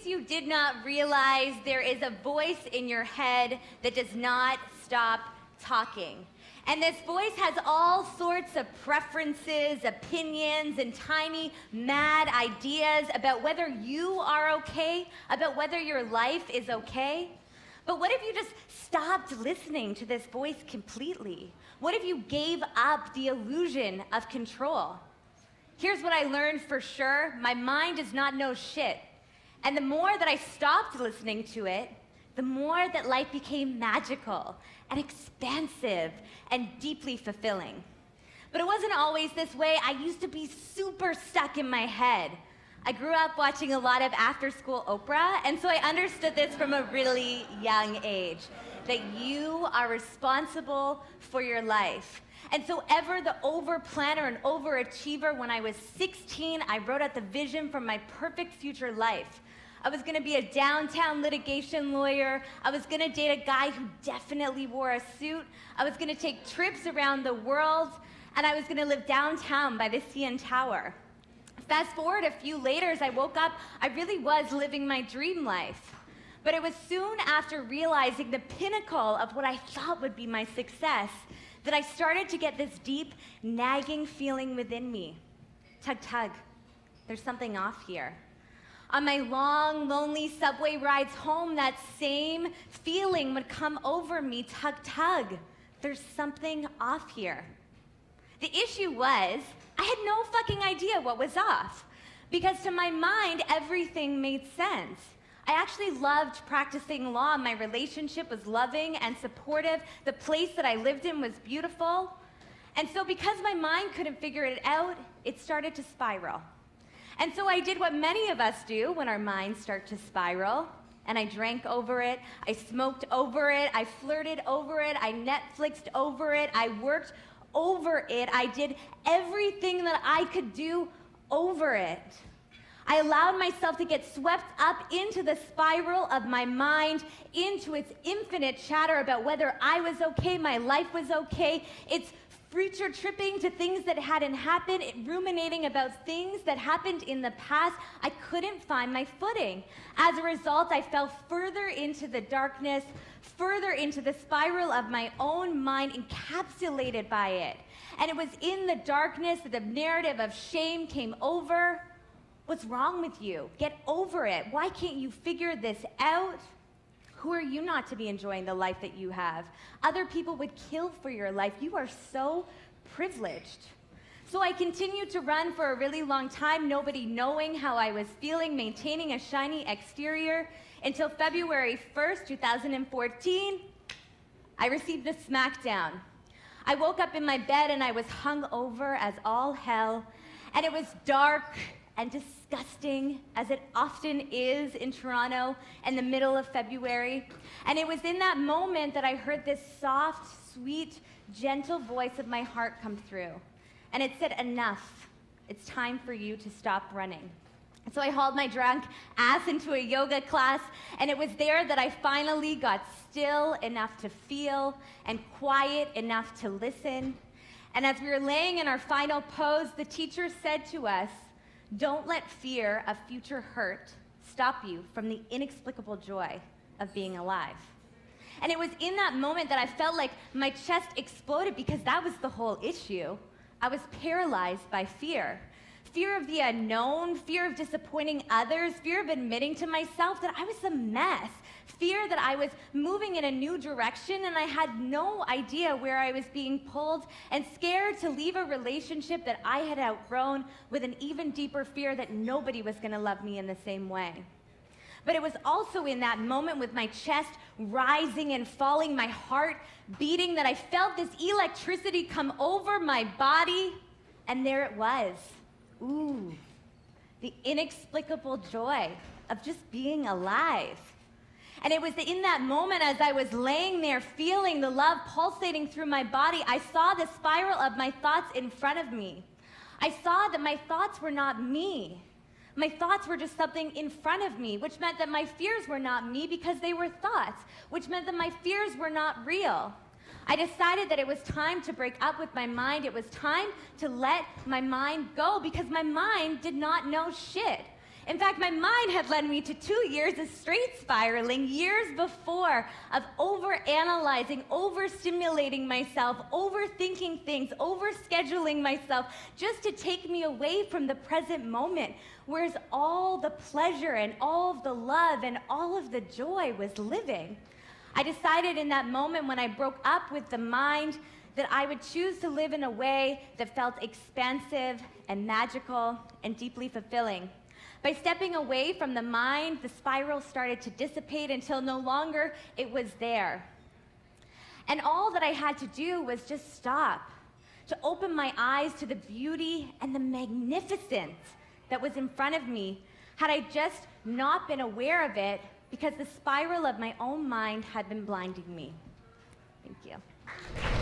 case you did not realize, there is a voice in your head that does not stop talking. And this voice has all sorts of preferences, opinions, and tiny mad ideas about whether you are okay, about whether your life is okay. But what if you just stopped listening to this voice completely? What if you gave up the illusion of control? Here's what I learned for sure. My mind does not know shit. And the more that I stopped listening to it, the more that life became magical and expansive and deeply fulfilling. But it wasn't always this way. I used to be super stuck in my head. I grew up watching a lot of after-school Oprah, and so I understood this from a really young age, that you are responsible for your life. And so ever the over-planner and overachiever, when I was 16, I wrote out the vision for my perfect future life. I was gonna be a downtown litigation lawyer. I was gonna date a guy who definitely wore a suit. I was gonna take trips around the world, and I was gonna live downtown by the CN Tower. Fast forward a few later, as I woke up, I really was living my dream life. But it was soon after realizing the pinnacle of what I thought would be my success that I started to get this deep, nagging feeling within me. Tug, tug, there's something off here. On my long, lonely subway rides home, that same feeling would come over me, tug, tug. There's something off here. The issue was, I had no fucking idea what was off, because to my mind, everything made sense. I actually loved practicing law. My relationship was loving and supportive. The place that I lived in was beautiful. And so because my mind couldn't figure it out, it started to spiral. And so I did what many of us do when our minds start to spiral. And I drank over it, I smoked over it, I flirted over it, I Netflixed over it, I worked over it, I did everything that I could do over it. I allowed myself to get swept up into the spiral of my mind, into its infinite chatter about whether I was okay, my life was okay, its future tripping to things that hadn't happened, ruminating about things that happened in the past. I couldn't find my footing. As a result, I fell further into the darkness, further into the spiral of my own mind, encapsulated by it. And it was in the darkness that the narrative of shame came over. What's wrong with you? Get over it. Why can't you figure this out? Who are you not to be enjoying the life that you have? Other people would kill for your life. You are so privileged. So I continued to run for a really long time, nobody knowing how I was feeling, maintaining a shiny exterior, until February 1st, 2014, I received a smackdown. I woke up in my bed and I was hung over as all hell, and it was dark and disgusting, as it often is in Toronto in the middle of February. And it was in that moment that I heard this soft, sweet, gentle voice of my heart come through. And it said, enough. It's time for you to stop running. So I hauled my drunk ass into a yoga class, and it was there that I finally got still enough to feel and quiet enough to listen. And as we were laying in our final pose, the teacher said to us, don't let fear of future hurt stop you from the inexplicable joy of being alive. And it was in that moment that I felt like my chest exploded, because that was the whole issue. I was paralyzed by fear. Fear of the unknown, fear of disappointing others, fear of admitting to myself that I was a mess, fear that I was moving in a new direction and I had no idea where I was being pulled, and scared to leave a relationship that I had outgrown, with an even deeper fear that nobody was gonna love me in the same way. But it was also in that moment, with my chest rising and falling, my heart beating, that I felt this electricity come over my body, and there it was. Ooh, the inexplicable joy of just being alive. And it was in that moment, as I was laying there feeling the love pulsating through my body, I saw the spiral of my thoughts in front of me. I saw that my thoughts were not me. My thoughts were just something in front of me, which meant that my fears were not me, because they were thoughts, which meant that my fears were not real. I decided that it was time to break up with my mind. It was time to let my mind go, because my mind did not know shit. In fact, my mind had led me to 2 years of straight spiraling years before, of overanalyzing, overstimulating myself, overthinking things, overscheduling myself, just to take me away from the present moment, whereas all the pleasure and all of the love and all of the joy was living. I decided in that moment when I broke up with the mind that I would choose to live in a way that felt expansive and magical and deeply fulfilling. By stepping away from the mind, the spiral started to dissipate until no longer it was there. And all that I had to do was just stop, to open my eyes to the beauty and the magnificence that was in front of me, had I just not been aware of it, because the spiral of my own mind had been blinding me. Thank you.